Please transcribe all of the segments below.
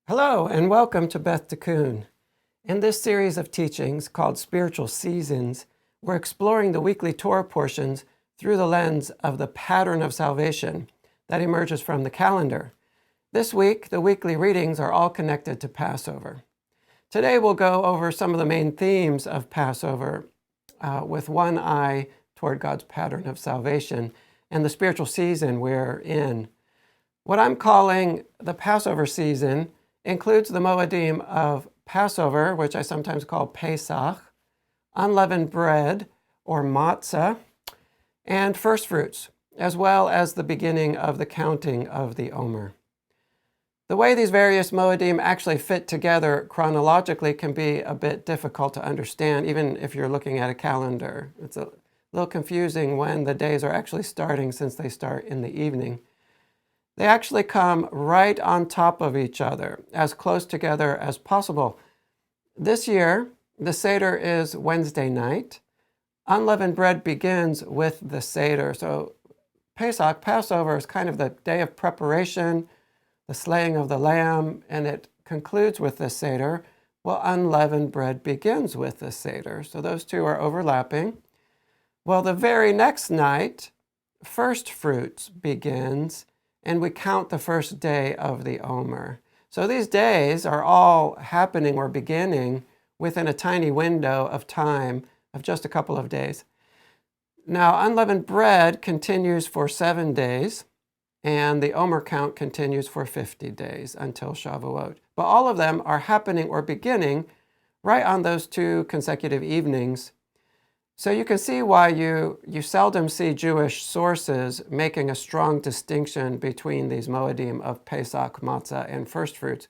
Hello and welcome to Beth Tikkun. In this series of teachings called Spiritual Seasons, we're exploring the weekly Torah portions through the lens of the pattern of salvation that emerges from the calendar. This week, the weekly readings are all connected to Passover. Today we'll go over some of the main themes of Passover with one eye toward God's pattern of salvation and the spiritual season we're in. What I'm calling the Passover season includes the Moedim of Passover, which I sometimes call Pesach, unleavened bread or matzah, and first fruits, as well as the beginning of the counting of the Omer. The way these various Moedim actually fit together chronologically can be a bit difficult to understand, even if you're looking at a calendar. It's a little confusing when the days are actually starting, since they start in the evening. They actually come right on top of each other, as close together as possible. This year, the Seder is Wednesday night. Unleavened bread begins with the Seder. So Pesach, Passover, is kind of the day of preparation, the slaying of the lamb, and it concludes with the Seder. Well, unleavened bread begins with the Seder. So those two are overlapping. Well, the very next night, first fruits begins, and we count the first day of the Omer. So these days are all happening or beginning within a tiny window of time of just a couple of days. Now, unleavened bread continues for 7 days, and the Omer count continues for 50 days until Shavuot. But all of them are happening or beginning right on those two consecutive evenings. So you can see why you seldom see Jewish sources making a strong distinction between these Moedim of Pesach, Matzah, and first fruits,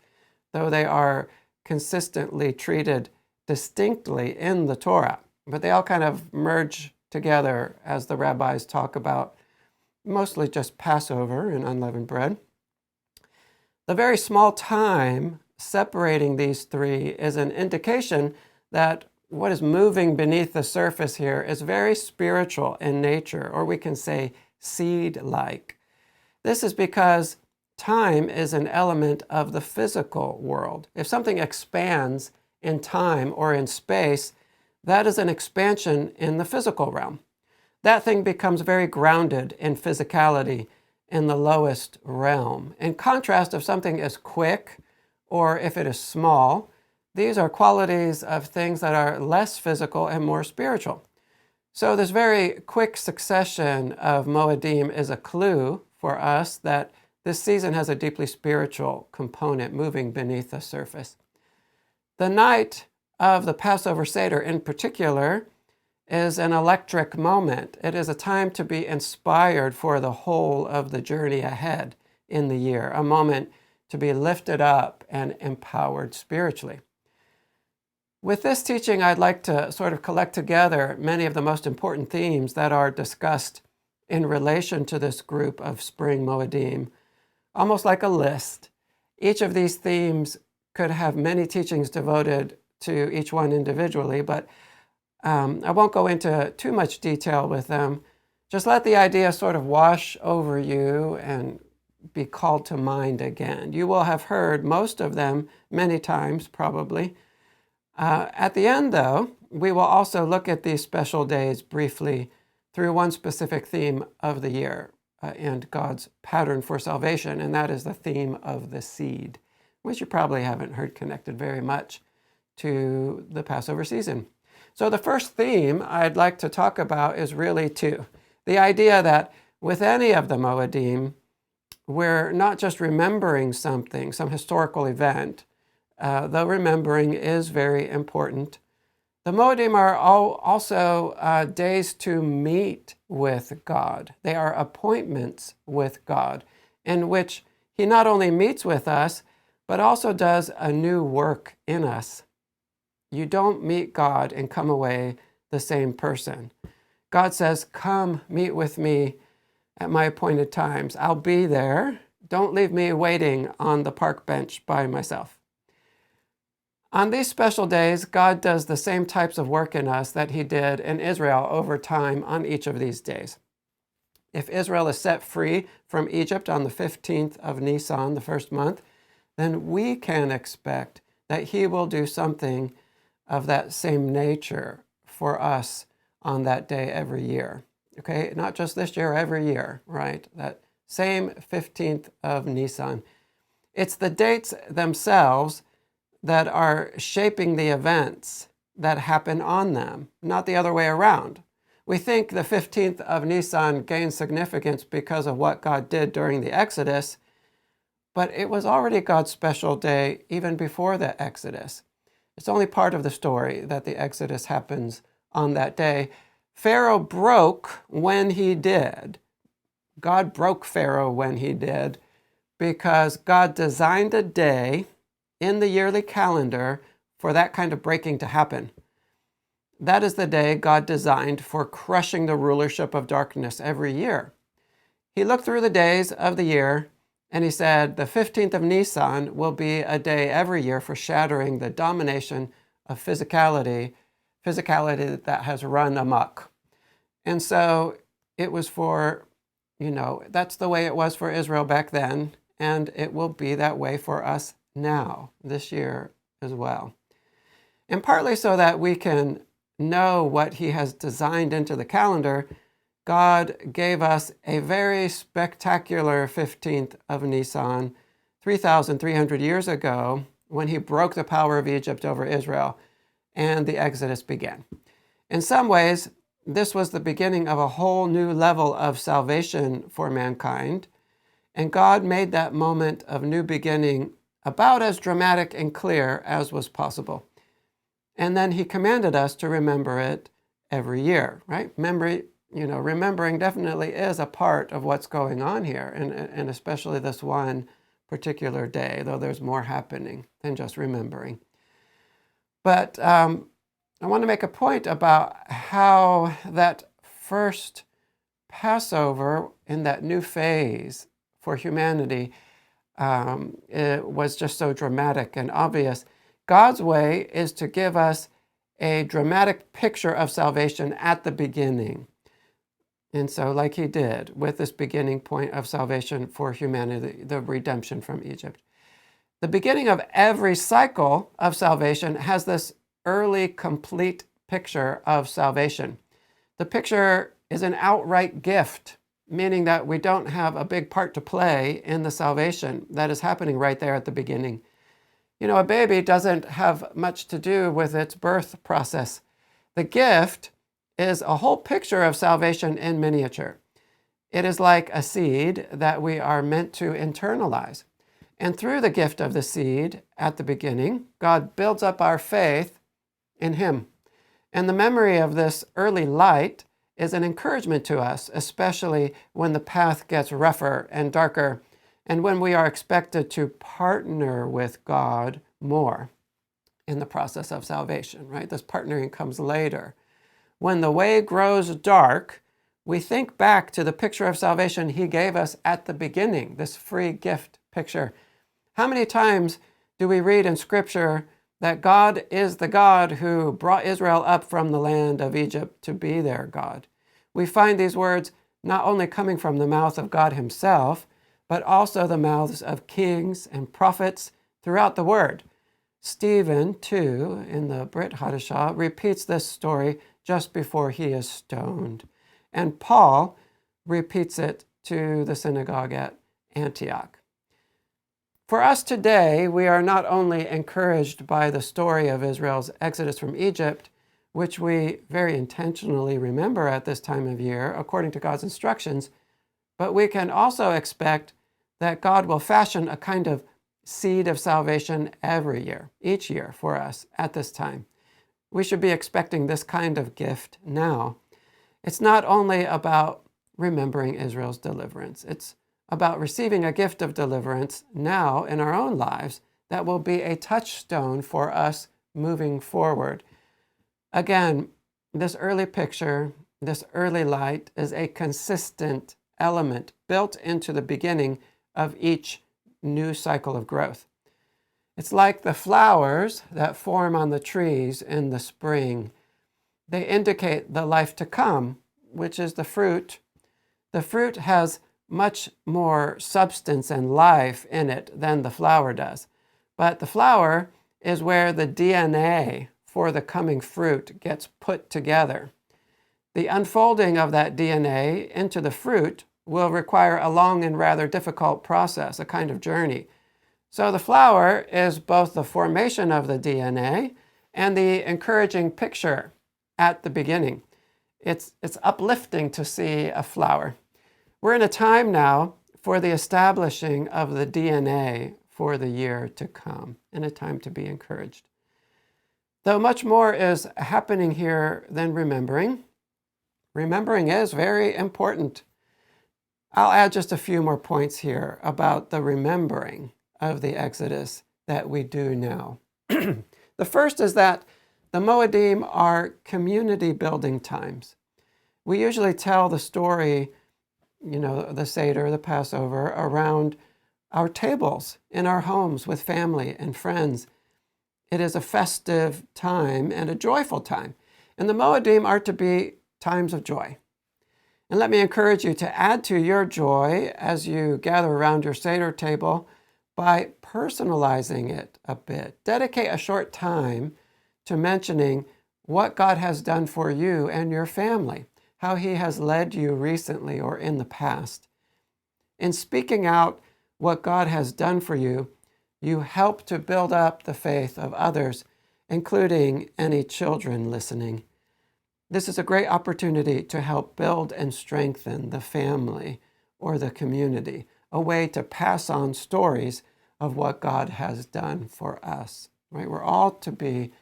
though they are consistently treated distinctly in the Torah. But they all kind of merge together as the rabbis talk about mostly just Passover and unleavened bread. The very small time separating these three is an indication that what is moving beneath the surface here is very spiritual in nature, or we can say seed-like. This is because time is an element of the physical world. If something expands in time or in space, that is an expansion in the physical realm. That thing becomes very grounded in physicality in the lowest realm. In contrast, if something is quick or if it is small, these are qualities of things that are less physical and more spiritual. So this very quick succession of Moedim is a clue for us that this season has a deeply spiritual component moving beneath the surface. The night of the Passover Seder in particular is an electric moment. It is a time to be inspired for the whole of the journey ahead in the year, a moment to be lifted up and empowered spiritually. With this teaching, I'd like to sort of collect together many of the most important themes that are discussed in relation to this group of spring Moedim, almost like a list. Each of these themes could have many teachings devoted to each one individually, but I won't go into too much detail with them. Just let the idea sort of wash over you and be called to mind again. You will have heard most of them many times, probably. At the end, though, we will also look at these special days briefly through one specific theme of the year and God's pattern for salvation, and that is the theme of the seed, which you probably haven't heard connected very much to the Passover season. So the first theme I'd like to talk about is really two. The idea that with any of the Moedim, we're not just remembering something, some historical event, though remembering is very important. The Moedim are also days to meet with God. They are appointments with God, in which He not only meets with us, but also does a new work in us. You don't meet God and come away the same person. God says, "Come meet with me at my appointed times. I'll be there. Don't leave me waiting on the park bench by myself." On these special days, God does the same types of work in us that He did in Israel over time on each of these days. If Israel is set free from Egypt on the 15th of Nisan, the first month, then we can expect that he will do something of that same nature for us on that day every year. Okay, not just this year, every year, right? That same 15th of Nisan. It's the dates themselves that are shaping the events that happen on them, not the other way around. We think the 15th of Nisan gains significance because of what God did during the Exodus, but it was already God's special day even before the Exodus. It's only part of the story that the Exodus happens on that day. Pharaoh broke when he did. God broke Pharaoh when he did because God designed a day in the yearly calendar for that kind of breaking to happen. That is the day God designed for crushing the rulership of darkness every year. He looked through the days of the year and he said, the 15th of Nisan will be a day every year for shattering the domination of physicality that has run amok. And so it was for, that's the way it was for Israel back then, and it will be that way for us now, this year as well. And partly so that we can know what he has designed into the calendar, God gave us a very spectacular 15th of Nisan 3,300 years ago when he broke the power of Egypt over Israel and the Exodus began. In some ways, this was the beginning of a whole new level of salvation for mankind, and God made that moment of new beginning about as dramatic and clear as was possible. And then he commanded us to remember it every year, right? Remembering definitely is a part of what's going on here, and especially this one particular day, though there's more happening than just remembering. But I want to make a point about how that first Passover in that new phase for humanity it was just so dramatic and obvious. God's way is to give us a dramatic picture of salvation at the beginning. And so like he did with this beginning point of salvation for humanity, the redemption from Egypt. The beginning of every cycle of salvation has this early, complete picture of salvation. The picture is an outright gift, meaning that we don't have a big part to play in the salvation that is happening right there at the beginning. A baby doesn't have much to do with its birth process. The gift is a whole picture of salvation in miniature. It is like a seed that we are meant to internalize. And through the gift of the seed at the beginning, God builds up our faith in him. And the memory of this early light is an encouragement to us, especially when the path gets rougher and darker, and when we are expected to partner with God more in the process of salvation, right? This partnering comes later. When the way grows dark, we think back to the picture of salvation he gave us at the beginning, this free gift picture. How many times do we read in Scripture that God is the God who brought Israel up from the land of Egypt to be their God? We find these words not only coming from the mouth of God himself, but also the mouths of kings and prophets throughout the Word. Stephen, too, in the Brit Hadashah, repeats this story just before he is stoned. And Paul repeats it to the synagogue at Antioch. For us today, we are not only encouraged by the story of Israel's exodus from Egypt, which we very intentionally remember at this time of year, according to God's instructions, but we can also expect that God will fashion a kind of seed of salvation every year, each year for us at this time. We should be expecting this kind of gift now. It's not only about remembering Israel's deliverance. It's about receiving a gift of deliverance now in our own lives that will be a touchstone for us moving forward. Again, this early picture, this early light is a consistent element built into the beginning of each new cycle of growth. It's like the flowers that form on the trees in the spring. They indicate the life to come, which is the fruit. The fruit has much more substance and life in it than the flower does. But the flower is where the DNA for the coming fruit gets put together. The unfolding of that DNA into the fruit will require a long and rather difficult process, a kind of journey. So the flower is both the formation of the DNA and the encouraging picture at the beginning. It's uplifting to see a flower. We're in a time now for the establishing of the DNA for the year to come, and a time to be encouraged. Though much more is happening here than remembering, remembering is very important. I'll add just a few more points here about the remembering of the Exodus that we do now. The first is that the Moedim are community building times. We usually tell the story, the Seder, the Passover, around our tables in our homes with family and friends. It is a festive time and a joyful time. And the Moedim are to be times of joy. And let me encourage you to add to your joy as you gather around your Seder table by personalizing it a bit. Dedicate a short time to mentioning what God has done for you and your family, how He has led you recently or in the past. In speaking out what God has done for you, you help to build up the faith of others, including any children listening. This is a great opportunity to help build and strengthen the family or the community, a way to pass on stories of what God has done for us. Right? We're all to be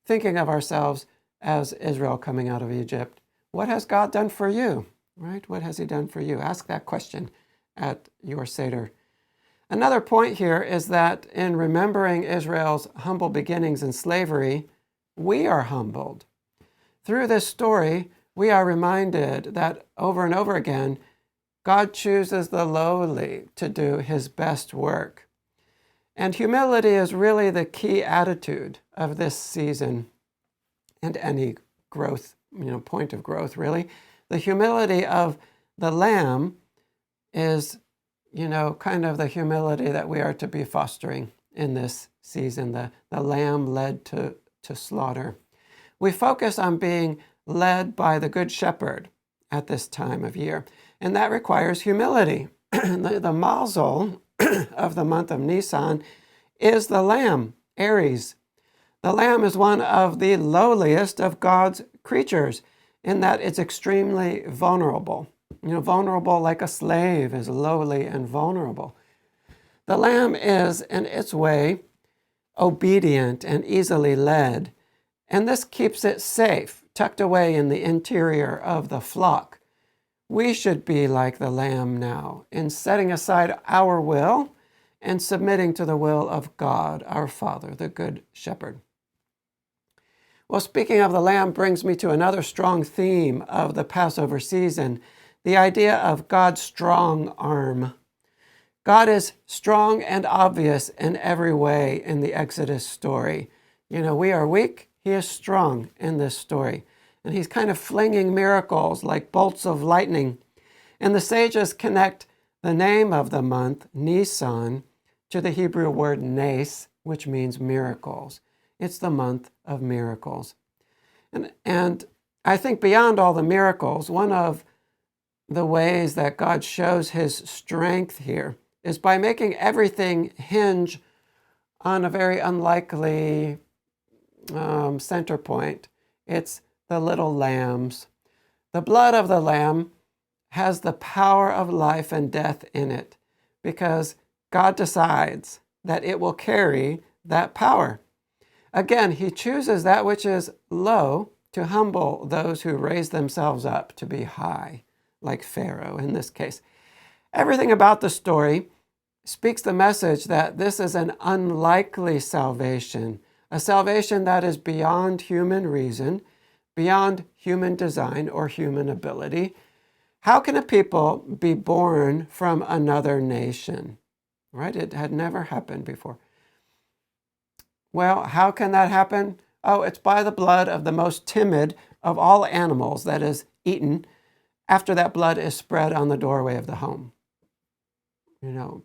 thinking of ourselves as Israel coming out of Egypt. What has God done for you? Right? What has He done for you? Ask that question at your Seder. Another point here is that in remembering Israel's humble beginnings in slavery, we are humbled. Through this story, we are reminded that over and over again, God chooses the lowly to do His best work. And humility is really the key attitude of this season and any growth, point of growth, really. The humility of the Lamb is, kind of the humility that we are to be fostering in this season, the Lamb led to slaughter. We focus on being led by the Good Shepherd at this time of year, and that requires humility. The mazel of the month of Nisan is the lamb, Aries. The lamb is one of the lowliest of God's creatures in that it's extremely vulnerable. Vulnerable like a slave is lowly and vulnerable. The lamb is, in its way, obedient and easily led, and this keeps it safe, tucked away in the interior of the flock. We should be like the lamb now, in setting aside our will and submitting to the will of God, our Father, the Good Shepherd. Well, speaking of the lamb brings me to another strong theme of the Passover season, the idea of God's strong arm. God is strong and obvious in every way in the Exodus story. We are weak. He is strong in this story. And He's kind of flinging miracles like bolts of lightning. And the sages connect the name of the month, Nisan, to the Hebrew word nes, which means miracles. It's the month of miracles. And I think beyond all the miracles, one of the ways that God shows His strength here is by making everything hinge on a very unlikely center point. It's the little lambs. The blood of the lamb has the power of life and death in it because God decides that it will carry that power. Again, He chooses that which is low to humble those who raise themselves up to be high, like Pharaoh in this case. Everything about the story speaks the message that this is an unlikely salvation, a salvation that is beyond human reason, beyond human design or human ability. How can a people be born from another nation? Right? It had never happened before. Well, how can that happen? Oh, it's by the blood of the most timid of all animals that is eaten after that blood is spread on the doorway of the home.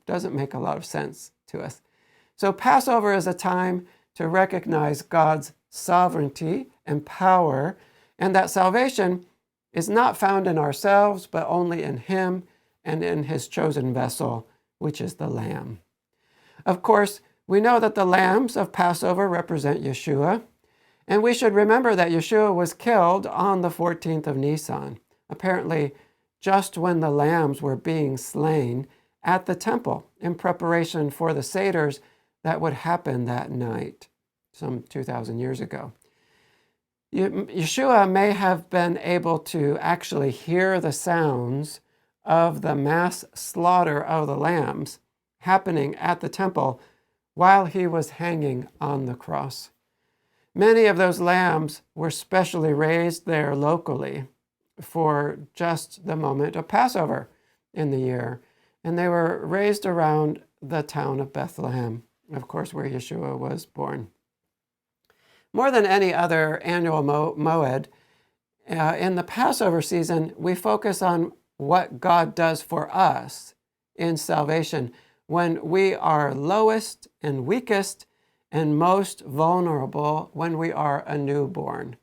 doesn't make a lot of sense to us. So Passover is a time to recognize God's sovereignty and power, and that salvation is not found in ourselves, but only in Him and in His chosen vessel, which is the Lamb. Of course, we know that the lambs of Passover represent Yeshua, and we should remember that Yeshua was killed on the 14th of Nisan, apparently just when the lambs were being slain at the temple in preparation for the Seders that would happen that night, some 2,000 years ago. Yeshua may have been able to actually hear the sounds of the mass slaughter of the lambs happening at the temple while he was hanging on the cross. Many of those lambs were specially raised there locally for just the moment of Passover in the year, and they were raised around the town of Bethlehem, of course, where Yeshua was born. More than any other annual moed, in the Passover season, we focus on what God does for us in salvation when we are lowest and weakest and most vulnerable, when we are a newborn.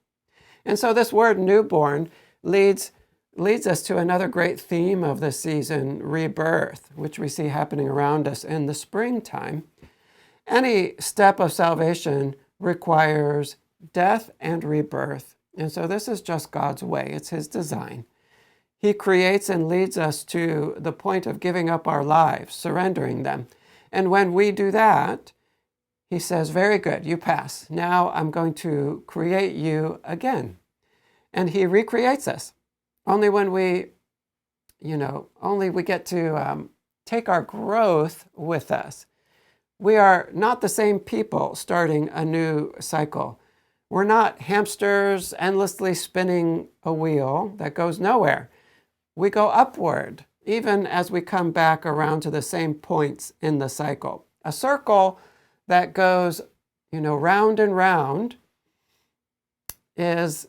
And so this word newborn leads us to another great theme of the season, rebirth, which we see happening around us in the springtime. Any step of salvation requires death and rebirth. And so this is just God's way. It's His design. He creates and leads us to the point of giving up our lives, surrendering them. And when we do that, He says, very good, you pass. Now I'm going to create you again. And He recreates us. Only when we get to take our growth with us. We are not the same people starting a new cycle. We're not hamsters endlessly spinning a wheel that goes nowhere. We go upward, even as we come back around to the same points in the cycle. A circle that goes, round and round is,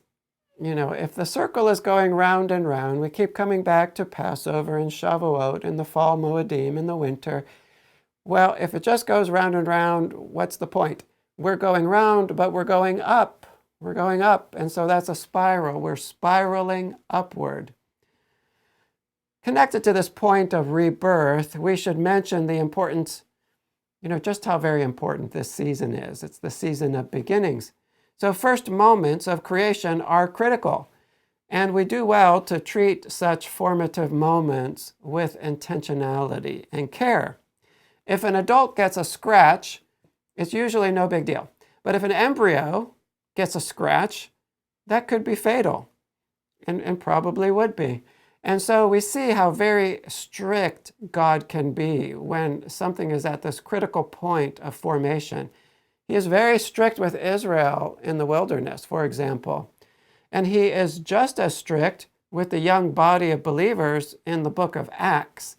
if the circle is going round and round, we keep coming back to Passover and Shavuot and the fall Moedim in the winter. Well, if it just goes round and round, what's the point? We're going round, but we're going up. We're going up. And so that's a spiral. We're spiraling upward. Connected to this point of rebirth, we should mention the importance, just how very important this season is. It's the season of beginnings. So first moments of creation are critical. And we do well to treat such formative moments with intentionality and care. If an adult gets a scratch, it's usually no big deal. But if an embryo gets a scratch, that could be fatal, and probably would be. And so we see how very strict God can be when something is at this critical point of formation. He is very strict with Israel in the wilderness, for example. And He is just as strict with the young body of believers in the book of Acts.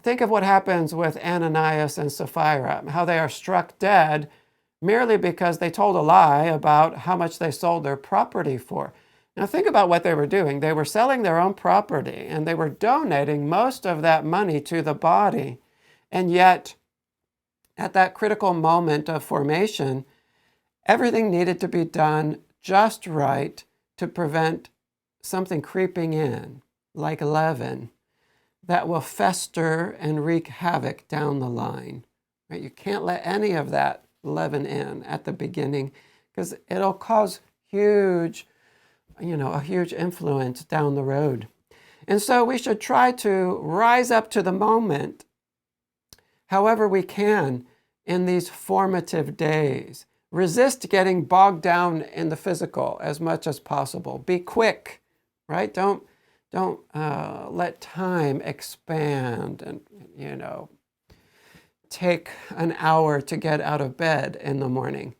Think of what happens with Ananias and Sapphira, how they are struck dead merely because they told a lie about how much they sold their property for. Now think about what they were doing. They were selling their own property and they were donating most of that money to the body. And yet, at that critical moment of formation, everything needed to be done just right to prevent something creeping in, like leaven, that will fester and wreak havoc down the line. Right? You can't let any of that leaven in at the beginning because it'll cause a huge influence down the road. And so we should try to rise up to the moment however we can in these formative days. Resist getting bogged down in the physical as much as possible. Be quick, right? Don't let time expand and, take an hour to get out of bed in the morning.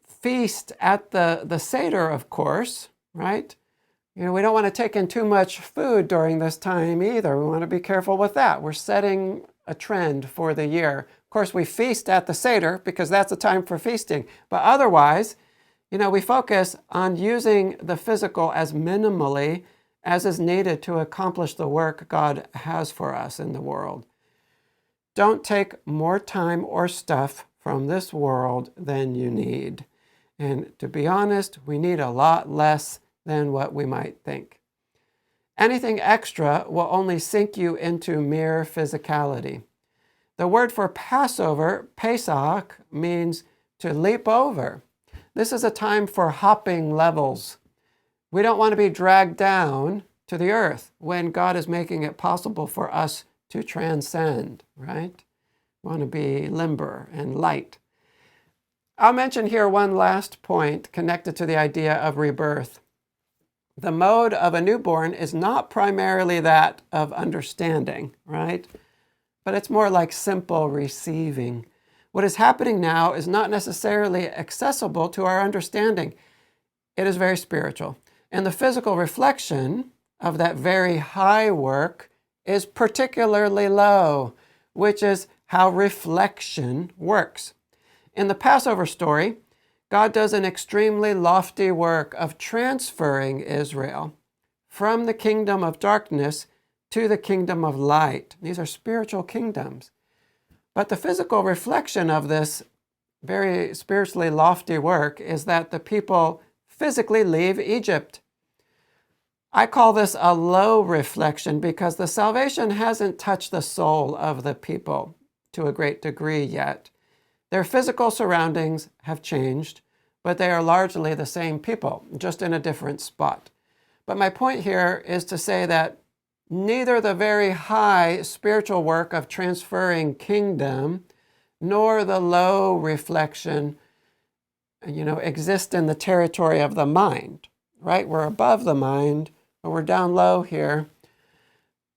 Feast at the Seder, of course, right? We don't want to take in too much food during this time either. We want to be careful with that. We're setting a trend for the year. Of course, we feast at the Seder because that's a time for feasting. But otherwise, we focus on using the physical as minimally as is needed to accomplish the work God has for us in the world. Don't take more time or stuff from this world than you need. And to be honest, we need a lot less than what we might think. Anything extra will only sink you into mere physicality. The word for Passover, Pesach, means to leap over. This is a time for hopping levels. We don't want to be dragged down to the earth when God is making it possible for us to transcend, right? We want to be limber and light. I'll mention here one last point connected to the idea of rebirth. The mode of a newborn is not primarily that of understanding, right? But it's more like simple receiving. What is happening now is not necessarily accessible to our understanding. It is very spiritual. And the physical reflection of that very high work is particularly low, which is how reflection works. In the Passover story, God does an extremely lofty work of transferring Israel from the kingdom of darkness to the kingdom of light. These are spiritual kingdoms. But the physical reflection of this very spiritually lofty work is that the people physically leave Egypt. I call this a low reflection because the salvation hasn't touched the soul of the people to a great degree yet. Their physical surroundings have changed, but they are largely the same people, just in a different spot. But my point here is to say that neither the very high spiritual work of transferring kingdom nor the low reflection, exist in the territory of the mind, right? We're above the mind, but we're down low here.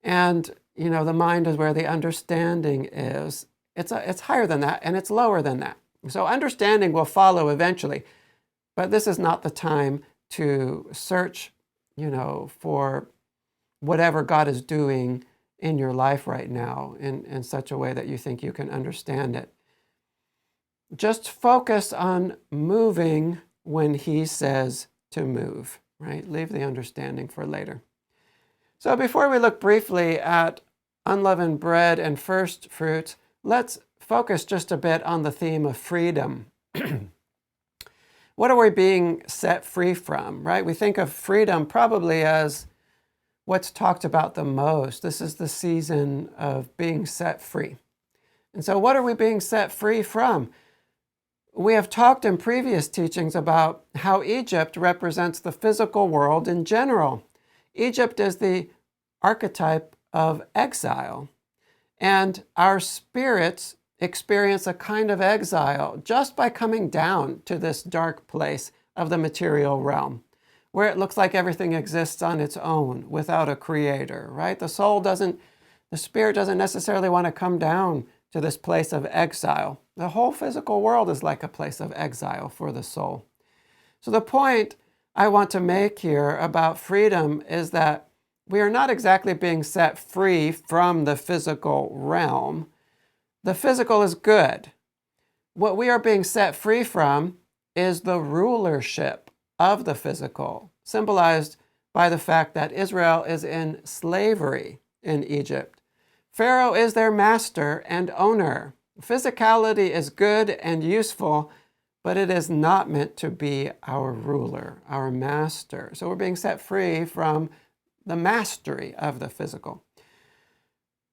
And, the mind is where the understanding is. It's higher than that, and it's lower than that. So understanding will follow eventually. But this is not the time to search, for whatever God is doing in your life right now in such a way that you think you can understand it. Just focus on moving when He says to move, right? Leave the understanding for later. So before we look briefly at unleavened bread and first fruits, let's focus just a bit on the theme of freedom. What are we being set free from, right? We think of freedom probably as what's talked about the most. This is the season of being set free. And so what are we being set free from? We have talked in previous teachings about how Egypt represents the physical world in general. Egypt is the archetype of exile. And our spirits experience a kind of exile just by coming down to this dark place of the material realm, where it looks like everything exists on its own without a creator, right? The spirit doesn't necessarily want to come down to this place of exile. The whole physical world is like a place of exile for the soul. So the point I want to make here about freedom is that we are not exactly being set free from the physical realm. The physical is good. What we are being set free from is the rulership of the physical, symbolized by the fact that Israel is in slavery in Egypt. Pharaoh is their master and owner. Physicality is good and useful, but it is not meant to be our ruler, our master. So we're being set free from the mastery of the physical.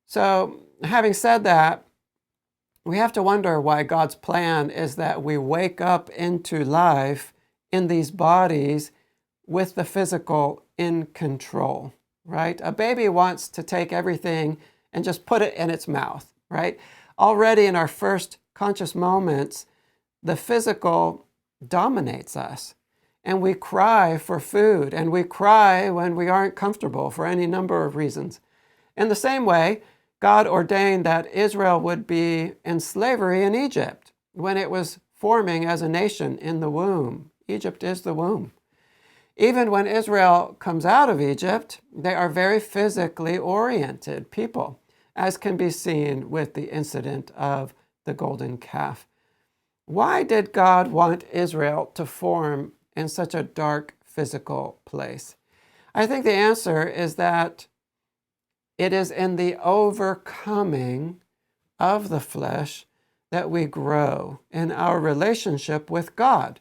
So having said that, we have to wonder why God's plan is that we wake up into life in these bodies with the physical in control, right? A baby wants to take everything and just put it in its mouth, right? Already in our first conscious moments, the physical dominates us. And we cry for food, and we cry when we aren't comfortable for any number of reasons. In the same way, God ordained that Israel would be in slavery in Egypt when it was forming as a nation in the womb. Egypt is the womb. Even when Israel comes out of Egypt, they are very physically oriented people, as can be seen with the incident of the golden calf. Why did God want Israel to form in such a dark physical place? I think the answer is that it is in the overcoming of the flesh that we grow in our relationship with God.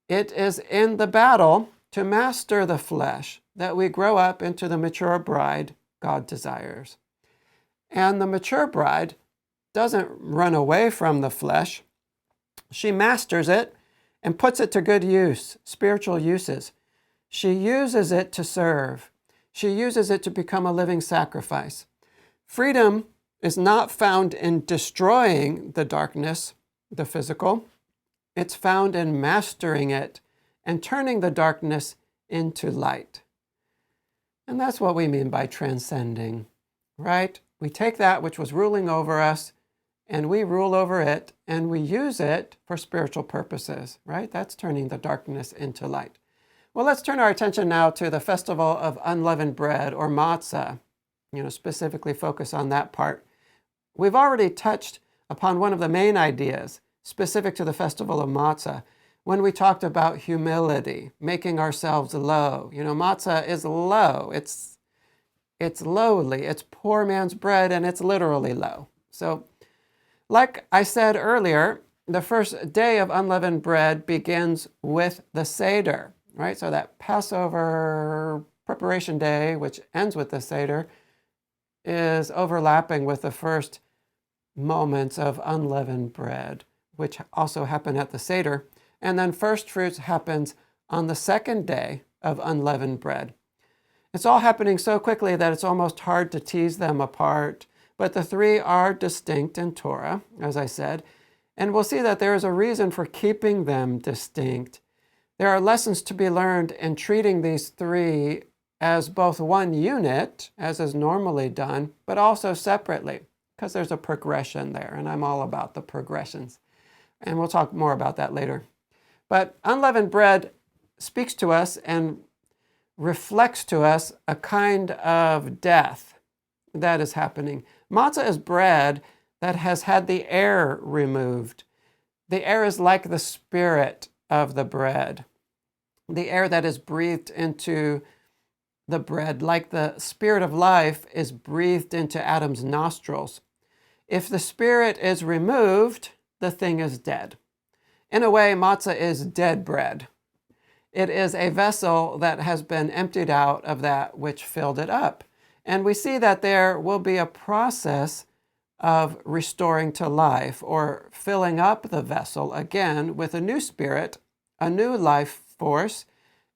It is in the battle to master the flesh that we grow up into the mature bride God desires. And the mature bride doesn't run away from the flesh. She masters it and puts it to good use, spiritual uses. She uses it to serve. She uses it to become a living sacrifice. Freedom is not found in destroying the darkness, the physical. It's found in mastering it and turning the darkness into light. And that's what we mean by transcending, right? We take that which was ruling over us and we rule over it and we use it for spiritual purposes, right? That's turning the darkness into light. Well, let's turn our attention now to the festival of unleavened bread, or matzah, specifically focus on that part. We've already touched upon one of the main ideas specific to the festival of matzah when we talked about humility, making ourselves low. Matzah is low. It's lowly. It's poor man's bread, and it's literally low. So, like I said earlier, the first day of unleavened bread begins with the Seder, right? So that Passover preparation day, which ends with the Seder, is overlapping with the first moments of unleavened bread, which also happen at the Seder. And then first fruits happens on the second day of unleavened bread. It's all happening so quickly that it's almost hard to tease them apart, but the three are distinct in Torah, as I said, and we'll see that there is a reason for keeping them distinct. There are lessons to be learned in treating these three as both one unit, as is normally done, but also separately, because there's a progression there, and I'm all about the progressions. And we'll talk more about that later. But unleavened bread speaks to us and reflects to us a kind of death that is happening. Matzah is bread that has had the air removed. The air is like the spirit of the bread, the air that is breathed into the bread, like the spirit of life is breathed into Adam's nostrils. If the spirit is removed, the thing is dead. In a way, matzah is dead bread. It is a vessel that has been emptied out of that which filled it up. And we see that there will be a process of restoring to life, or filling up the vessel again with a new spirit, a new life force.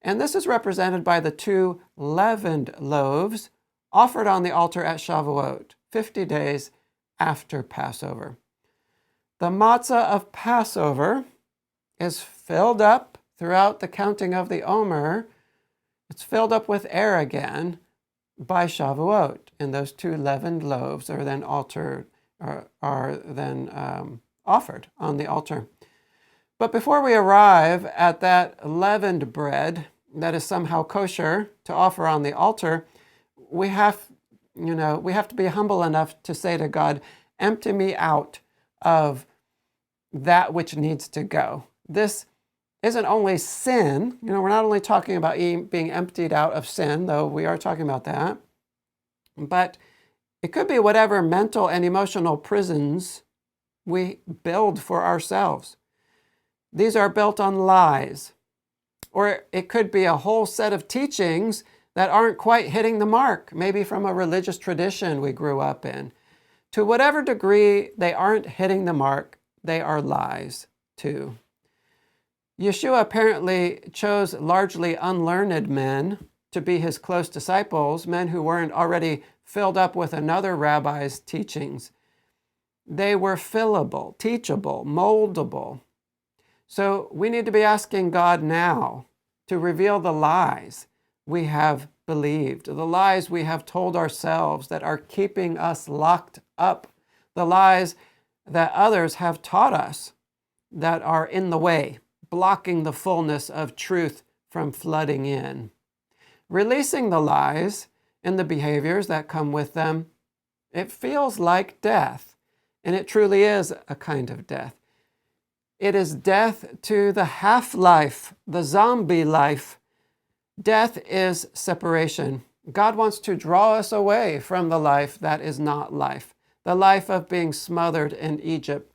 And this is represented by the 2 leavened loaves offered on the altar at Shavuot, 50 days after Passover. The matzah of Passover is filled up throughout the counting of the Omer. It's filled up with air again by Shavuot, and those 2 leavened loaves are then offered on the altar. But before we arrive at that leavened bread that is somehow kosher to offer on the altar, we have to be humble enough to say to God, empty me out of that which needs to go. This isn't only sin. We're not only talking about being emptied out of sin, though we are talking about that, but it could be whatever mental and emotional prisons we build for ourselves. These are built on lies. Or it could be a whole set of teachings that aren't quite hitting the mark, maybe from a religious tradition we grew up in. To whatever degree they aren't hitting the mark, they are lies too. Yeshua apparently chose largely unlearned men to be his close disciples, men who weren't already filled up with another rabbi's teachings. They were fillable, teachable, moldable. So we need to be asking God now to reveal the lies we have believed, the lies we have told ourselves that are keeping us locked up, the lies that others have taught us that are in the way, blocking the fullness of truth from flooding in. Releasing the lies and the behaviors that come with them, it feels like death, and it truly is a kind of death. It is death to the half-life, the zombie life Death is separation. God wants to draw us away from the life that is not life, the life of being smothered in Egypt.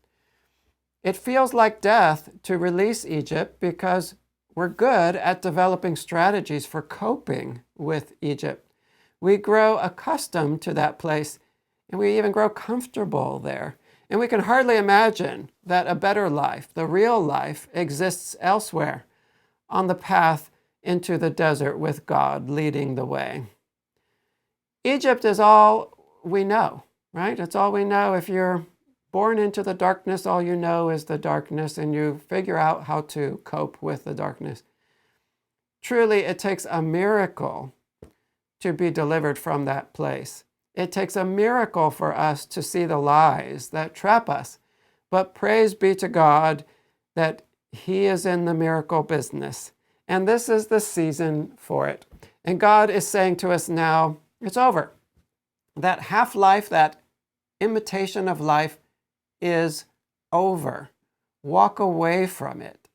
It feels like death to release Egypt because we're good at developing strategies for coping with Egypt. We grow accustomed to that place, and we even grow comfortable there. And we can hardly imagine that a better life, the real life, exists elsewhere on the path into the desert with God leading the way. Egypt is all we know, right? It's all we know. If you're born into the darkness, all you know is the darkness, and you figure out how to cope with the darkness. Truly, it takes a miracle to be delivered from that place. It takes a miracle for us to see the lies that trap us. But praise be to God that He is in the miracle business. And this is the season for it. And God is saying to us now, it's over. That half-life, that imitation of life is over. Walk away from it.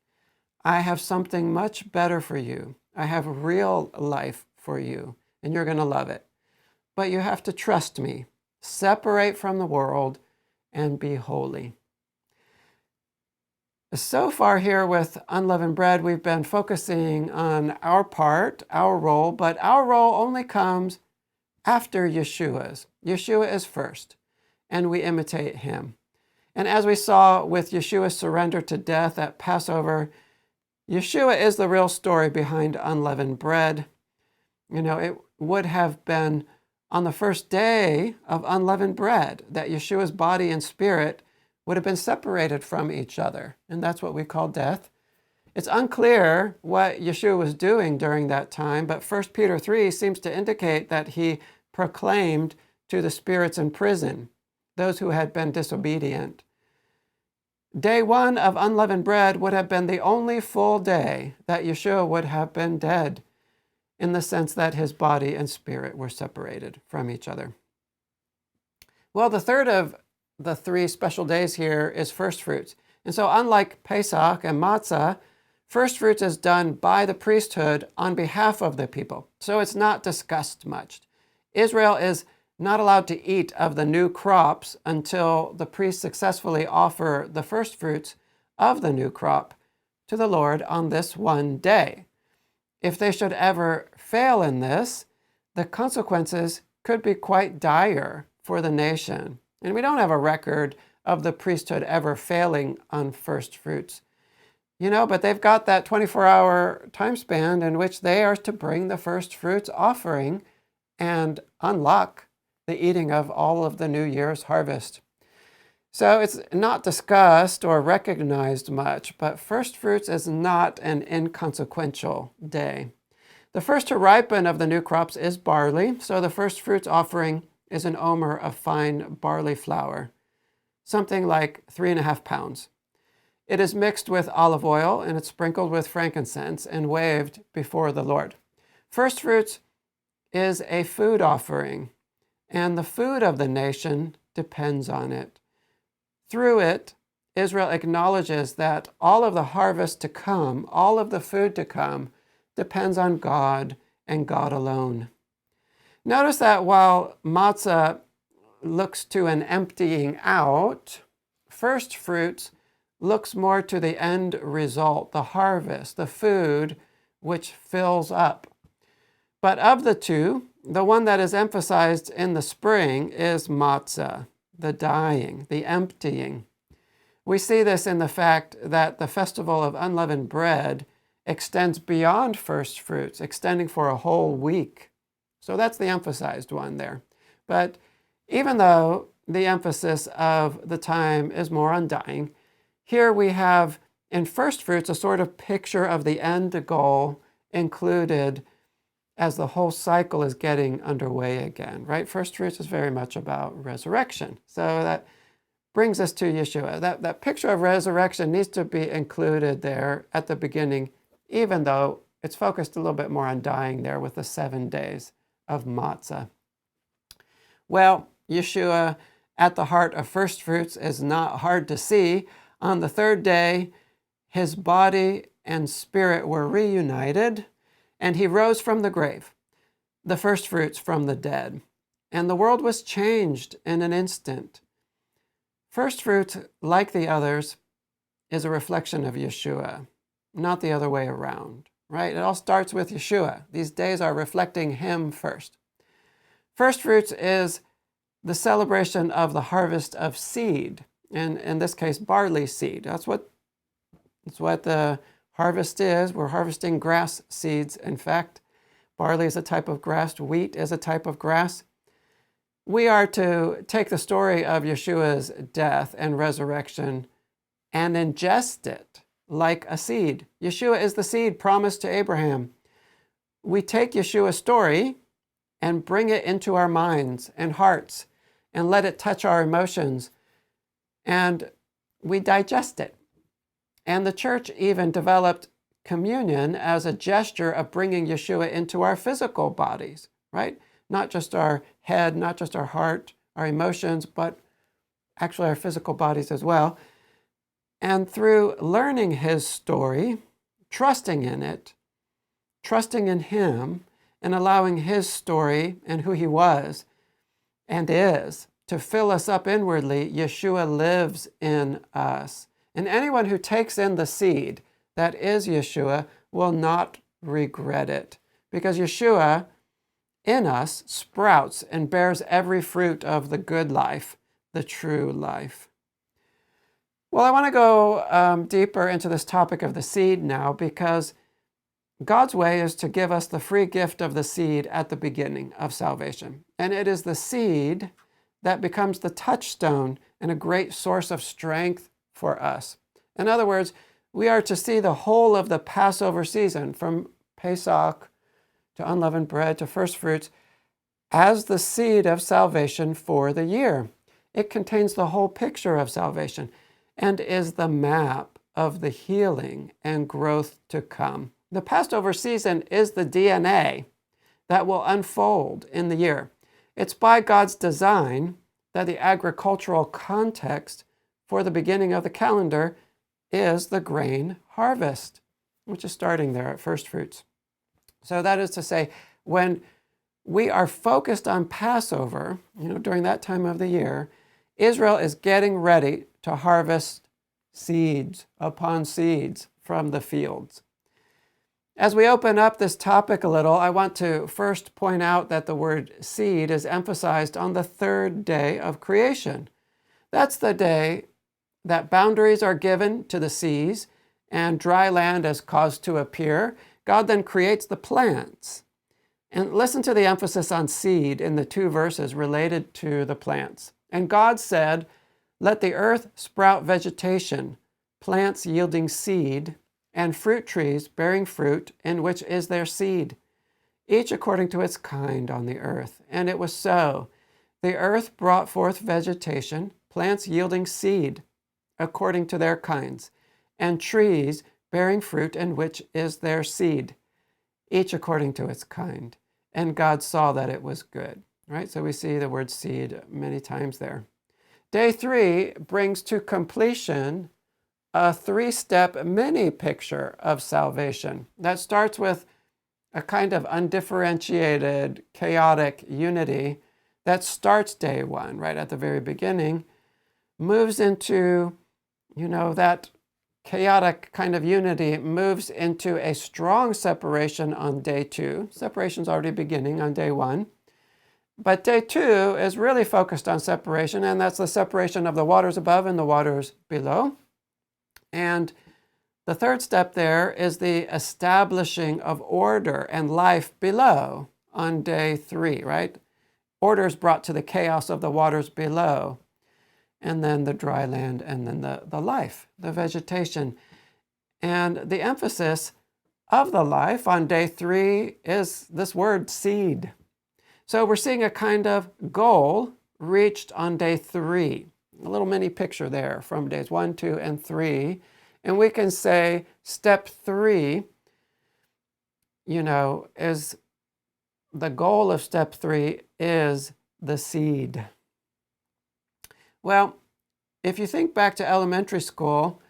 I have something much better for you. I have real life for you, and you're going to love it. But you have to trust me. Separate from the world and be holy. So far here with Unleavened Bread, we've been focusing on our part, our role, but our role only comes after Yeshua's. Yeshua is first, and we imitate him. And as we saw with Yeshua's surrender to death at Passover, Yeshua is the real story behind Unleavened Bread. It would have been on the first day of Unleavened Bread that Yeshua's body and spirit would have been separated from each other. And that's what we call death. It's unclear what Yeshua was doing during that time, but 1 Peter 3 seems to indicate that he proclaimed to the spirits in prison, those who had been disobedient. Day 1 of Unleavened Bread would have been the only full day that Yeshua would have been dead, in the sense that his body and spirit were separated from each other. Well, the third of the 3 special days here is first fruits. And so unlike Pesach and Matzah, first fruits is done by the priesthood on behalf of the people. So it's not discussed much. Israel is not allowed to eat of the new crops until the priests successfully offer the first fruits of the new crop to the Lord on this one day. If they should ever fail in this, the consequences could be quite dire for the nation. And we don't have a record of the priesthood ever failing on first fruits. But they've got that 24-hour time span in which they are to bring the first fruits offering and unlock the eating of all of the New Year's harvest. So it's not discussed or recognized much, but first fruits is not an inconsequential day. The first to ripen of the new crops is barley, so the first fruits offering is an omer of fine barley flour, something like 3.5 pounds. It is mixed with olive oil, and it's sprinkled with frankincense and waved before the Lord. First fruits is a food offering, and the food of the nation depends on it. Through it, Israel acknowledges that all of the harvest to come, all of the food to come, depends on God and God alone. Notice that while matzah looks to an emptying out, first fruits looks more to the end result, the harvest, the food which fills up. But of the two, the one that is emphasized in the spring is matzah, the dying, the emptying. We see this in the fact that the festival of unleavened bread extends beyond first fruits, extending for a whole week. So that's the emphasized one there. But even though the emphasis of the time is more on dying, here we have in first fruits a sort of picture of the end goal included as the whole cycle is getting underway again, right? First fruits is very much about resurrection. So that brings us to Yeshua. That picture of resurrection needs to be included there at the beginning, even though it's focused a little bit more on dying there with the 7 days of matzah. Well, Yeshua at the heart of first fruits is not hard to see. On the third day, his body and spirit were reunited, And he rose from the grave, the first fruits from the dead. And the world was changed in an instant. First fruits, like the others, is a reflection of Yeshua, not the other way around, right? It all starts with Yeshua. These days are reflecting him first. First fruits is the celebration of the harvest of seed, and in this case, barley seed. That's what the harvest is. We're harvesting grass seeds, in fact. Barley is a type of grass. Wheat is a type of grass. We are to take the story of Yeshua's death and resurrection and ingest it like a seed. Yeshua is the seed promised to Abraham. We take Yeshua's story and bring it into our minds and hearts and let it touch our emotions, and we digest it. And the church even developed communion as a gesture of bringing Yeshua into our physical bodies, right? Not just our head, not just our heart, our emotions, but actually our physical bodies as well. And through learning his story, trusting in it, trusting in him, and allowing his story and who he was and is to fill us up inwardly, Yeshua lives in us. And anyone who takes in the seed that is Yeshua will not regret it, because Yeshua in us sprouts and bears every fruit of the good life, the true life. Well, I want to go deeper into this topic of the seed now, because God's way is to give us the free gift of the seed at the beginning of salvation. And it is the seed that becomes the touchstone and a great source of strength for us. In other words, we are to see the whole of the Passover season, from Pesach to unleavened bread to first fruits, as the seed of salvation for the year. It contains the whole picture of salvation and is the map of the healing and growth to come. The Passover season is the DNA that will unfold in the year. It's by God's design that the agricultural context for the beginning of the calendar is the grain harvest, which is starting there at first fruits. So that is to say, when we are focused on Passover, during that time of the year, Israel is getting ready to harvest seeds upon seeds from the fields. As we open up this topic a little, I want to first point out that the word seed is emphasized on the third day of creation. That's the day that boundaries are given to the seas and dry land is caused to appear. God then creates the plants. And listen to the emphasis on seed in the two verses related to the plants. And God said, "Let the earth sprout vegetation, plants yielding seed, and fruit trees bearing fruit, in which is their seed, each according to its kind on the earth." And it was so. The earth brought forth vegetation, plants yielding seed, according to their kinds, and trees bearing fruit, in which is their seed, each according to its kind. And God saw that it was good. Right? So we see the word seed many times there. Day 3 brings to completion a 3-step mini picture of salvation that starts with a kind of undifferentiated, chaotic unity that starts day 1, right at the very beginning, moves into, that chaotic kind of unity, moves into a strong separation on day 2. Separation's already beginning on day 1. But day 2 is really focused on separation, and that's the separation of the waters above and the waters below. And the third step there is the establishing of order and life below on day 3, right? Order is brought to the chaos of the waters below, and then the dry land, and then the life, the vegetation. And the emphasis of the life on day 3 is this word seed. So we're seeing a kind of goal reached on day 3. A little mini picture there from days 1, 2, and 3. And we can say step 3, is the goal of step 3 is the seed. Well, if you think back to elementary school,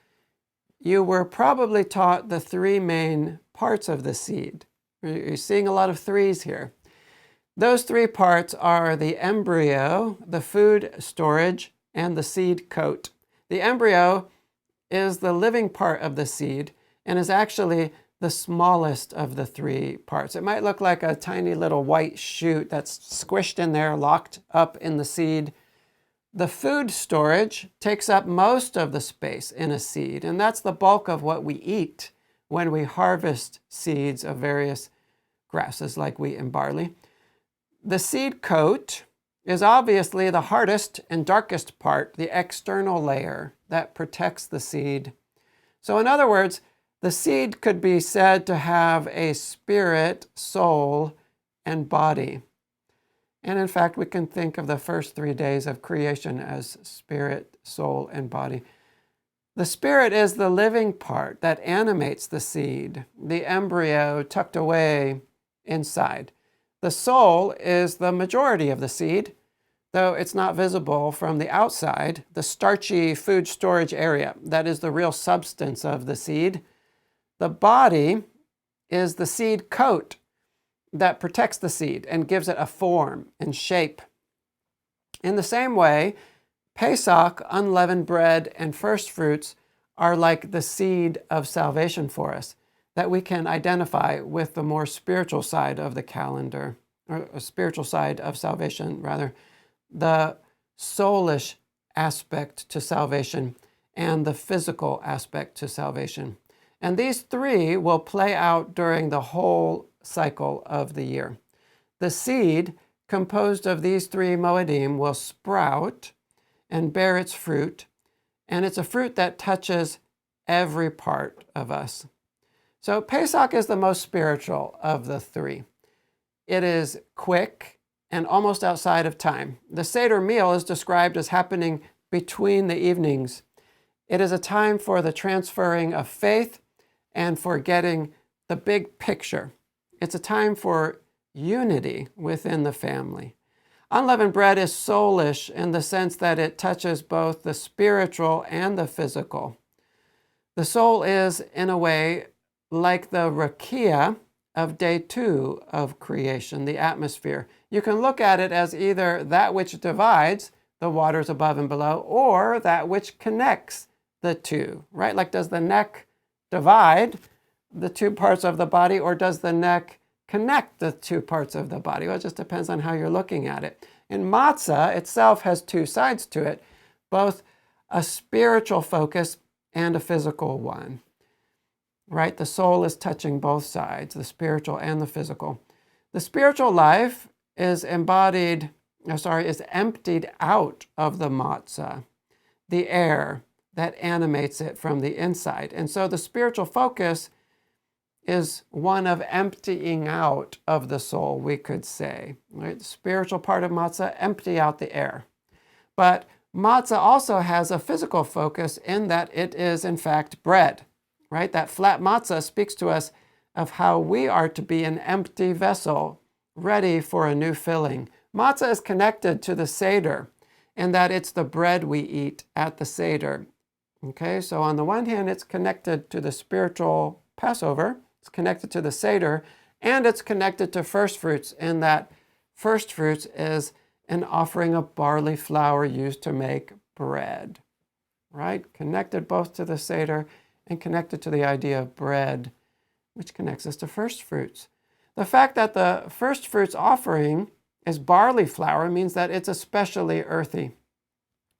you were probably taught the 3 main parts of the seed. You're seeing a lot of threes here. Those three parts are the embryo, the food storage, and the seed coat. The embryo is the living part of the seed and is actually the smallest of the three parts. It might look like a tiny little white shoot that's squished in there, locked up in the seed. The food storage takes up most of the space in a seed, and that's the bulk of what we eat when we harvest seeds of various grasses like wheat and barley. The seed coat is obviously the hardest and darkest part, the external layer that protects the seed. So in other words, the seed could be said to have a spirit, soul, and body. And in fact, we can think of the first 3 days of creation as spirit, soul, and body. The spirit is the living part that animates the seed, the embryo tucked away inside. The soul is the majority of the seed, though it's not visible from the outside, the starchy food storage area that is the real substance of the seed. The body is the seed coat that protects the seed and gives it a form and shape. In the same way, Pesach, unleavened bread, and first fruits are like the seed of salvation for us, that we can identify with the more spiritual side of the calendar, or a spiritual side of salvation, rather, the soulish aspect to salvation and the physical aspect to salvation. And these three will play out during the whole cycle of the year. The seed composed of these three moedim will sprout and bear its fruit, and it's a fruit that touches every part of us. So Pesach is the most spiritual of the three. It is quick and almost outside of time. The Seder meal is described as happening between the evenings. It is a time for the transferring of faith and for getting the big picture. It's a time for unity within the family. Unleavened bread is soulish in the sense that it touches both the spiritual and the physical. The soul is, in a way, like the rakia of day 2 of creation, the atmosphere. You can look at it as either that which divides the waters above and below, or that which connects the two, right? Like, does the neck divide the two parts of the body, or does the neck connect the two parts of the body? Well, it just depends on how you're looking at it. And matzah itself has two sides to it, both a spiritual focus and a physical one, right? The soul is touching both sides, the spiritual and the physical. The spiritual life is emptied out of the matzah, the air that animates it from the inside. And so the spiritual focus is one of emptying out of the soul, we could say. Right? The spiritual part of matzah, empty out the air. But matzah also has a physical focus in that it is, in fact, bread. Right? That flat matzah speaks to us of how we are to be an empty vessel, ready for a new filling. Matzah is connected to the Seder, in that it's the bread we eat at the Seder. Okay, so on the one hand, it's connected to the spiritual Passover, it's connected to the Seder, and it's connected to first fruits, in that first fruits is an offering of barley flour used to make bread, right? Connected both to the Seder and connected to the idea of bread, which connects us to first fruits. The fact that the first fruits offering is barley flour means that it's especially earthy.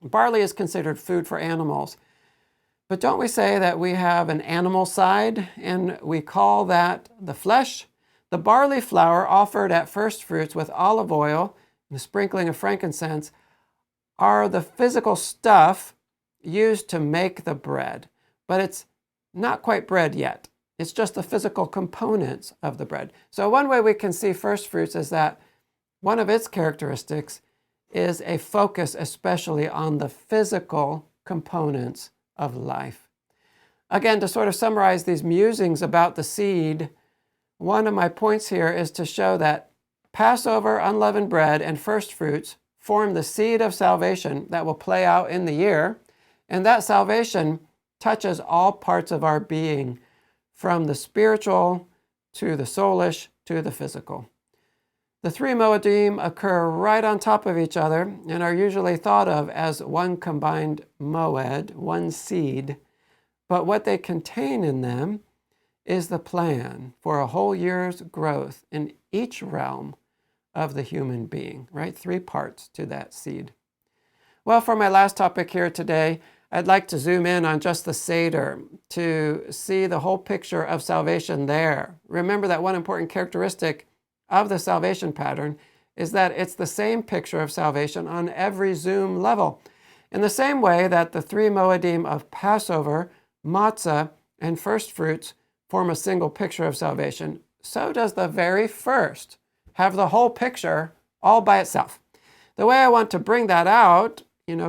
Barley is considered food for animals. But don't we say that we have an animal side, and we call that the flesh? The barley flour offered at first fruits with olive oil and a sprinkling of frankincense are the physical stuff used to make the bread. But it's not quite bread yet. It's just the physical components of the bread. So one way we can see first fruits is that one of its characteristics is a focus especially on the physical components of life. Again, to sort of summarize these musings about the seed, one of my points here is to show that Passover, unleavened bread, and first fruits form the seed of salvation that will play out in the year, and that salvation touches all parts of our being, from the spiritual to the soulish, to the physical. The three Moedim occur right on top of each other and are usually thought of as one combined Moed, one seed, but what they contain in them is the plan for a whole year's growth in each realm of the human being, right? 3 parts to that seed. Well, for my last topic here today, I'd like to zoom in on just the Seder to see the whole picture of salvation there. Remember that one important characteristic of the salvation pattern is that it's the same picture of salvation on every zoom level. In the same way that the 3 Moedim of Passover, matzah, and first fruits form a single picture of salvation, so does the very first have the whole picture all by itself. The way I want to bring that out,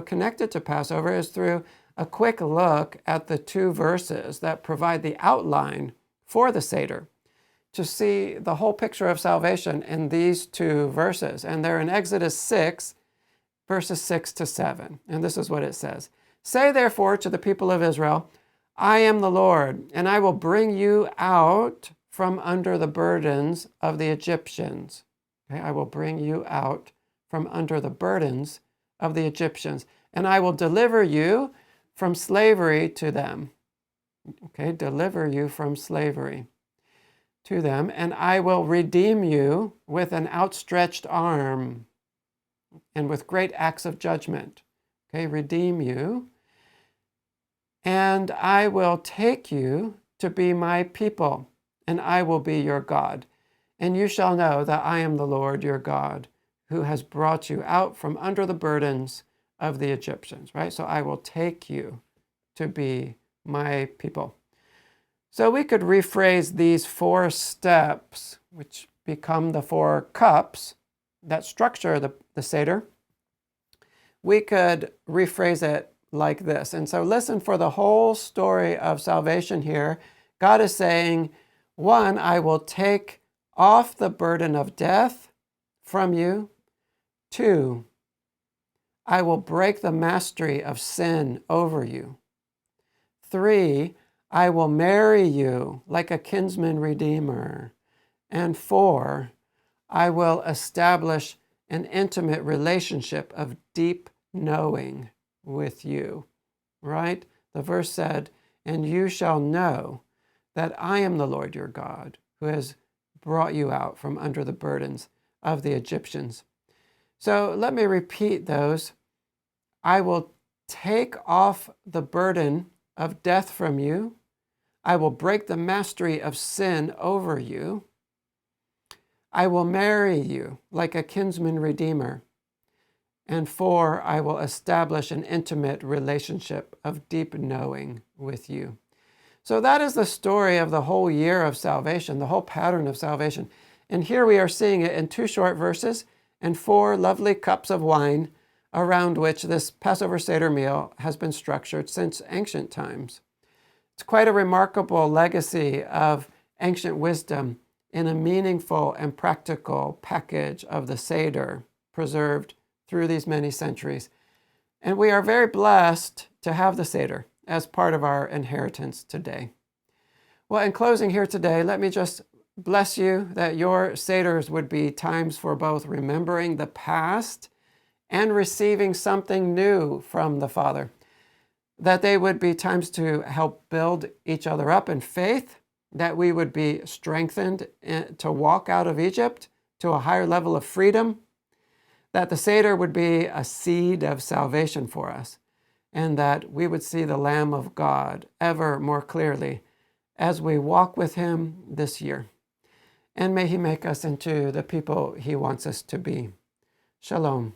connected to Passover, is through a quick look at the 2 verses that provide the outline for the Seder, to see the whole picture of salvation in these 2 verses. And they're in Exodus 6, verses 6 to 7. And this is what it says. Say therefore to the people of Israel, I am the Lord, and I will bring you out from under the burdens of the Egyptians. Okay, I will bring you out from under the burdens of the Egyptians, and I will deliver you from slavery to them. Okay, deliver you from slavery to them, and I will redeem you with an outstretched arm and with great acts of judgment. Okay, redeem you. And I will take you to be my people, and I will be your God. And you shall know that I am the Lord your God, who has brought you out from under the burdens of the Egyptians, right? So I will take you to be my people. So we could rephrase these 4 steps, which become the 4 cups that structure the Seder. We could rephrase it like this. And so listen for the whole story of salvation here. God is saying, 1, I will take off the burden of death from you. 2, I will break the mastery of sin over you. 3, I will marry you like a kinsman redeemer. And 4, I will establish an intimate relationship of deep knowing with you, right? The verse said, and you shall know that I am the Lord your God, who has brought you out from under the burdens of the Egyptians. So let me repeat those. I will take off the burden of death from you. I will break the mastery of sin over you. I will marry you like a kinsman redeemer. And 4, I will establish an intimate relationship of deep knowing with you. So that is the story of the whole year of salvation, the whole pattern of salvation. And here we are seeing it in 2 short verses and 4 lovely cups of wine around which this Passover Seder meal has been structured since ancient times. It's quite a remarkable legacy of ancient wisdom in a meaningful and practical package of the Seder preserved through these many centuries. And we are very blessed to have the Seder as part of our inheritance today. Well, in closing here today, let me just bless you that your Seders would be times for both remembering the past and receiving something new from the Father. That they would be times to help build each other up in faith, that we would be strengthened to walk out of Egypt to a higher level of freedom, that the Seder would be a seed of salvation for us, and that we would see the Lamb of God ever more clearly as we walk with him this year. And may he make us into the people he wants us to be. Shalom.